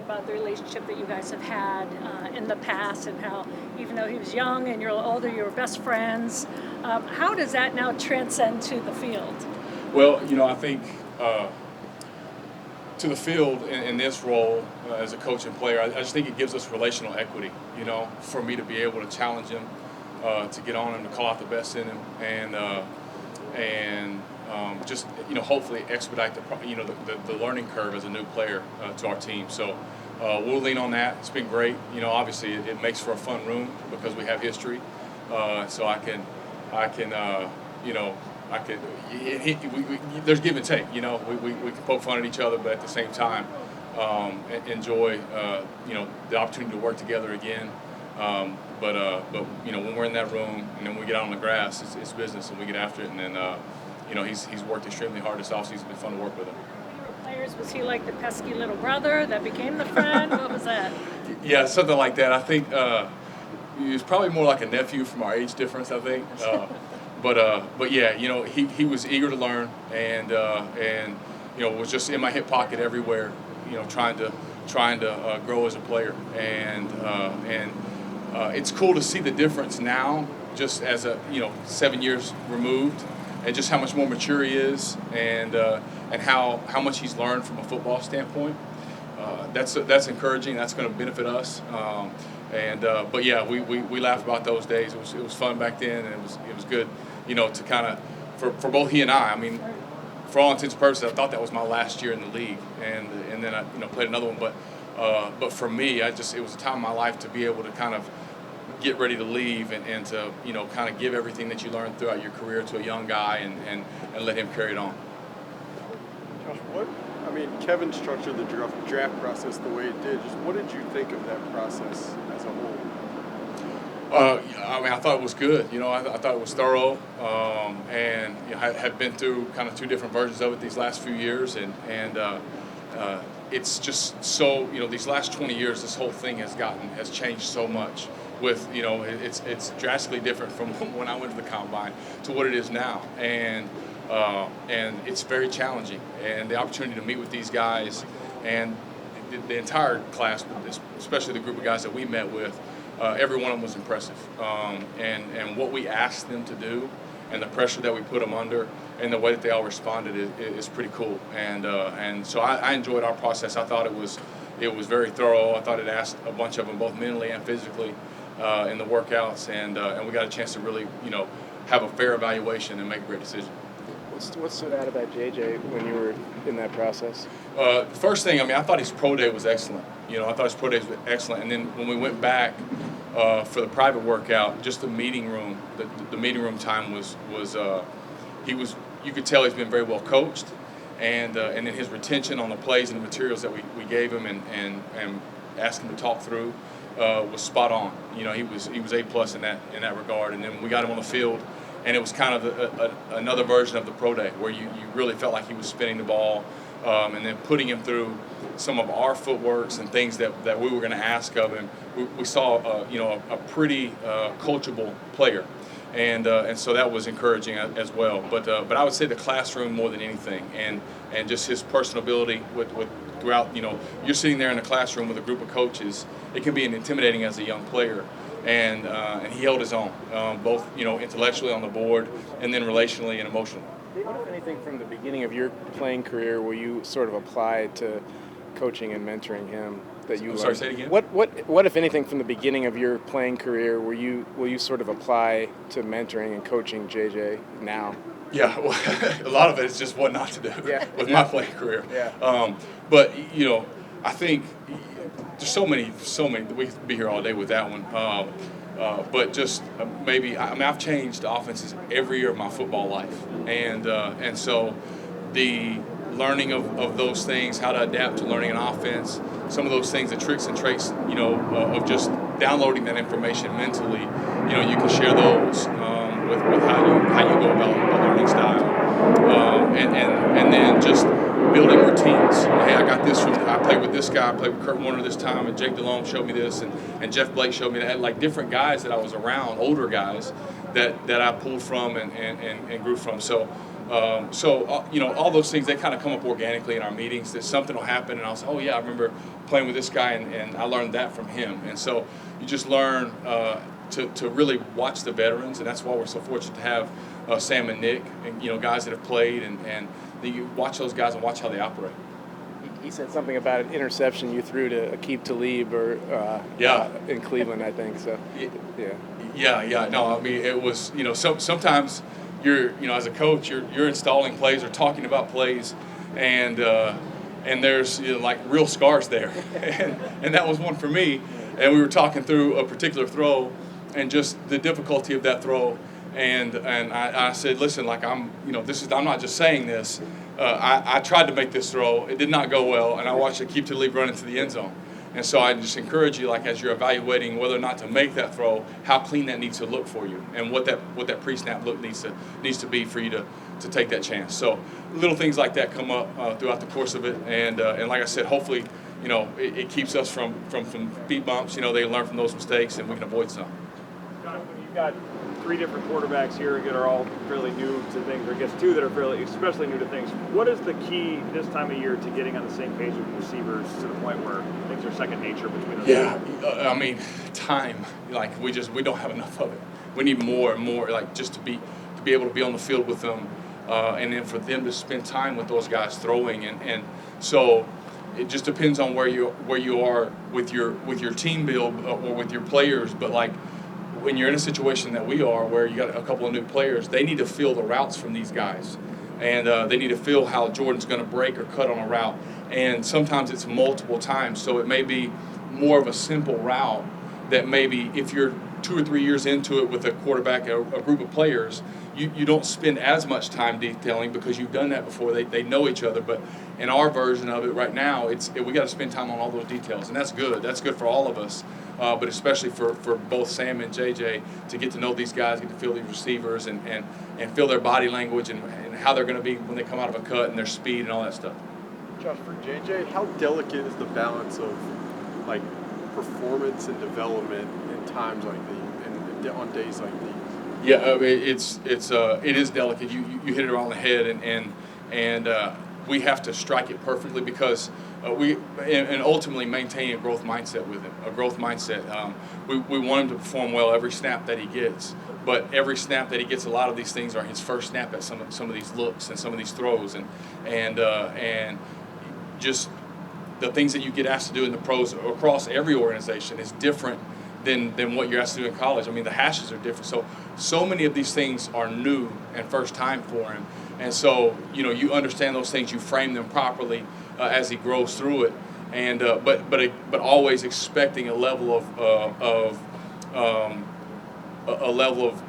about the relationship that you guys have had in the past, and how even though he was young and you're older, you were best friends. How does that now transcend to the field? Well, I think to the field in this role as a coach and player, I just think it gives us relational equity, for me to be able to challenge him, to get on him, to call out the best in him, and just hopefully expedite the learning curve as a new player to our team. So we'll lean on that. It's been great. Obviously it makes for a fun room because we have history. So there's give and take. We can poke fun at each other, but at the same time enjoy the opportunity to work together again. But when we're in that room and then we get out on the grass, it's business and we get after it. And then he's worked extremely hard this offseason. It's been fun to work with him. Players, was he like the pesky little brother that became the friend? What was that? Yeah, something like that. I think he was probably more like a nephew from our age difference, I think. But yeah, he was eager to learn and was just in my hip pocket everywhere, trying to grow as a player. And it's cool to see the difference now, just as 7 years removed, and just how much more mature he is, and how much he's learned from a football standpoint. That's encouraging. That's going to benefit us. But yeah, we laugh about those days. It was fun back then, and it was good, to kind of for both he and I. I mean, for all intents and purposes, I thought that was my last year in the league, and then I played another one. But for me, it was a time in my life to be able to kind of get ready to leave and to kind of give everything that you learned throughout your career to a young guy and let him carry it on. Josh, Kevin structured the draft process the way it did. Just what did you think of that process as a whole? I thought it was good. I thought it was thorough, and I had been through kind of two different versions of it these last few years, and it's just so these last 20 years, this whole thing has changed so much. With it's drastically different from when I went to the combine to what it is now, and it's very challenging. And the opportunity to meet with these guys and the entire class, especially the group of guys that we met with, every one of them was impressive. And what we asked them to do, and the pressure that we put them under, and the way that they all responded is pretty cool. And so I enjoyed our process. I thought it was very thorough. I thought it asked a bunch of them, both mentally and physically, in the workouts, and we got a chance to really have a fair evaluation and make a great decision. What stood out about JJ when you were in that process? The first thing, I thought his pro day was excellent. I thought his pro day was excellent. And then when we went back for the private workout, just the meeting room, the meeting room time was you could tell he's been very well coached, and then his retention on the plays and the materials that we gave him and asked him to talk through was spot on. He was A+ in that regard. And then when we got him on the field, and it was kind of another version of the pro day where you really felt like he was spinning the ball, and then putting him through some of our footworks and things that we were going to ask of him. We saw a pretty coachable player, and so that was encouraging as well. But I would say the classroom more than anything, and just his personability with throughout. You're sitting there in a classroom with a group of coaches. It can be intimidating as a young player. And he held his own, both intellectually on the board, and then relationally and emotionally. What, if anything, from the beginning of your playing career, will you sort of apply to coaching and mentoring him that you learned? Sorry, say it again. What, if anything, from the beginning of your playing career, will you sort of apply to mentoring and coaching JJ now? Yeah, well, a lot of it is just what not to do with my playing career. Yeah. But I think there's so many. We could be here all day with that one. But just maybe I've changed offenses every year of my football life, and so the learning of those things, how to adapt to learning an offense, some of those things, the tricks and traits, of just downloading that information mentally, you can share those with how you go about the learning style, and then just building routines. Hey, I played with this guy, I played with Kurt Warner this time, and Jake Delhomme showed me this, and Jeff Blake showed me that. Like different guys that I was around, older guys that I pulled from and grew from. So All those things, they kind of come up organically in our meetings. That something will happen, and I'll say, oh yeah, I remember playing with this guy, and I learned that from him. And so you just learn to really watch the veterans, and that's why we're so fortunate to have Sam and Nick, and guys that have played, and you watch those guys and watch how they operate. He said something about an interception you threw to Aqib Talib in Cleveland, I think. So, yeah. Yeah. No, I mean, it was, sometimes you're, as a coach, you're installing plays or talking about plays, and there's like real scars there, and that was one for me. And we were talking through a particular throw, and just the difficulty of that throw, and I said, listen, like I'm not just saying this. I tried to make this throw. It did not go well, and I watched Aqib Talib run into the end zone. And so I just encourage you, like as you're evaluating whether or not to make that throw, how clean that needs to look for you, and what that pre-snap look needs to be for you to take that chance. So little things like that come up throughout the course of it, and like I said, hopefully, it keeps us from speed bumps. They learn from those mistakes, and we can avoid some. You've got 3 different quarterbacks here that are all fairly new to things, or I guess 2 that are fairly especially new to things. What is the key this time of year to getting on the same page with receivers to the point where things are second nature between us? Yeah, I mean, time. Like we don't have enough of it. We need more and more. Like just to be able to be on the field with them, and then for them to spend time with those guys throwing, and so it just depends on where you are with your team build or with your players. But like, when you're in a situation that we are, where you got a couple of new players, they need to feel the routes from these guys, and they need to feel how Jordan's going to break or cut on a route. And sometimes it's multiple times, so it may be more of a simple route that maybe if you're 2 or 3 years into it with a quarterback, a group of players, you don't spend as much time detailing because you've done that before. They know each other. But in our version of it right now, we got to spend time on all those details, and that's good. That's good for all of us, but especially for both Sam and JJ to get to know these guys, get to feel these receivers, and feel their body language and how they're going to be when they come out of a cut, and their speed and all that stuff. Josh, for JJ, how delicate is the balance of like performance and development in times like these, and on days like these? Yeah, I mean, it is delicate. You hit it on the head, and we have to strike it perfectly because we ultimately maintain a growth mindset with him. A growth mindset. We want him to perform well every snap that he gets, but every snap that he gets, a lot of these things are his first snap at some of these looks and some of these throws, and just the things that you get asked to do in the pros across every organization is different than what you're asked to do in college. I mean, the hashes are different. So many of these things are new and first time for him. And so, you understand those things, you frame them properly as he grows through it. And but always expecting a level of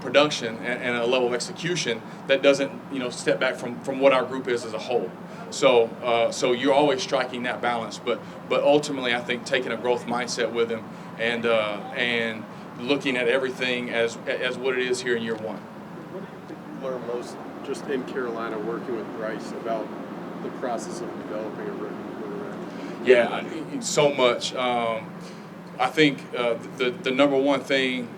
production and a level of execution that doesn't, step back from what our group is as a whole. So you're always striking that balance, but ultimately I think taking a growth mindset with him and looking at everything as what it is here in year one. What do you think you learned most just in Carolina working with Bryce about the process of developing a rookie quarterback? Yeah, so much. I think the number one thing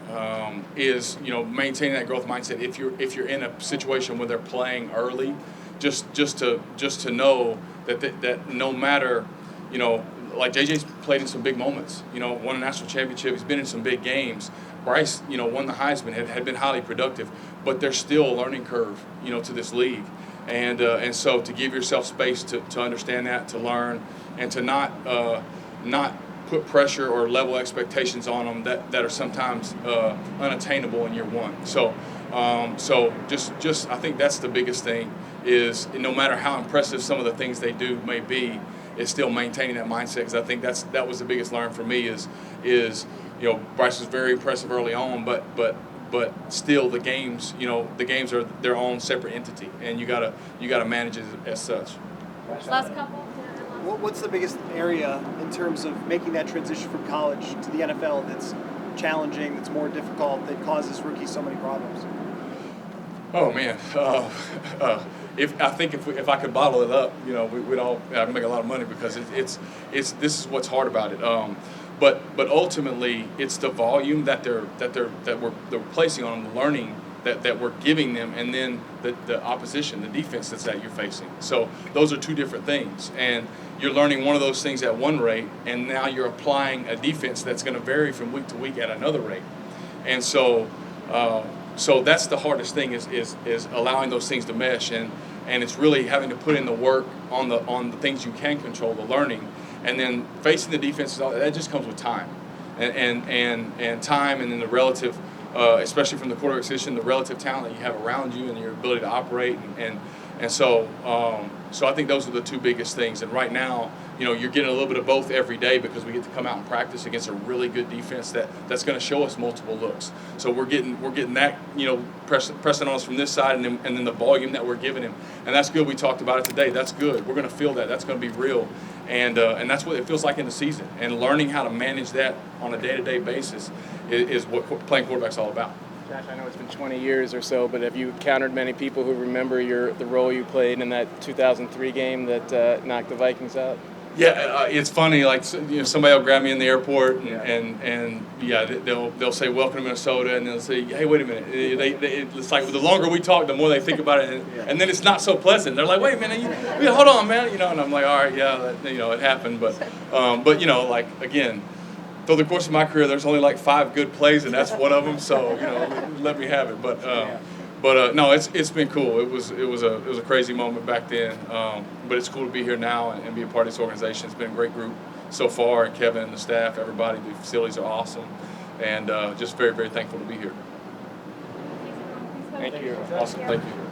is maintaining that growth mindset. If you're in a situation where they're playing early, just to know that no matter, like JJ's played in some big moments, won a national championship, he's been in some big games. Bryce, won the Heisman, had been highly productive, but there's still a learning curve, to this league, and so to give yourself space to understand that, to learn, and to not put pressure or level expectations on them that are sometimes unattainable in year one. So just I think that's the biggest thing is no matter how impressive some of the things they do may be, is still maintaining that mindset, because I think that was the biggest learn for me is Bryce was very impressive early on, but still the games are their own separate entity, and you gotta manage it as such. Last couple. What's the biggest area in terms of making that transition from college to the NFL that's challenging, that's more difficult, that causes rookies so many problems? Oh man, if I could bottle it up, we'd all make a lot of money, because it's this is what's hard about it. But ultimately, it's the volume that we're placing on them, the learning that we're giving them, and then the opposition, the defense that you're facing. So those are two different things, and you're learning one of those things at one rate, and now you're applying a defense that's going to vary from week to week at another rate. And so that's the hardest thing is allowing those things to mesh, and it's really having to put in the work on the things you can control, the learning, and then facing the defenses. That just comes with time, and time, and then the relative. Especially from the quarterback position, the relative talent that you have around you and your ability to operate, and so I think those are the two biggest things. And right now, you're getting a little bit of both every day because we get to come out and practice against a really good defense that's going to show us multiple looks. So we're getting that pressing on us from this side, and then the volume that we're giving him, and that's good. We talked about it today. That's good. We're going to feel that. That's going to be real, and that's what it feels like in the season. And learning how to manage that on a day-to-day basis is what playing quarterback's all about. Josh, I know it's been 20 years or so, but have you encountered many people who remember the role you played in that 2003 game that knocked the Vikings out? Yeah, it's funny. Like somebody will grab me in the airport, and they'll say welcome to Minnesota, and they'll say, hey, wait a minute. It's like the longer we talk, the more they think about it, and then it's not so pleasant. They're like, wait a minute, hold on, man, and I'm like, all right, yeah, it happened, but like again. Through the course of my career, there's only like 5 good plays, and that's one of them. So let me have it. But no, it's been cool. It was a crazy moment back then. But it's cool to be here now and be a part of this organization. It's been a great group so far, and Kevin and the staff, everybody. The facilities are awesome, and just very, very thankful to be here. Thank you. Awesome. Thank you.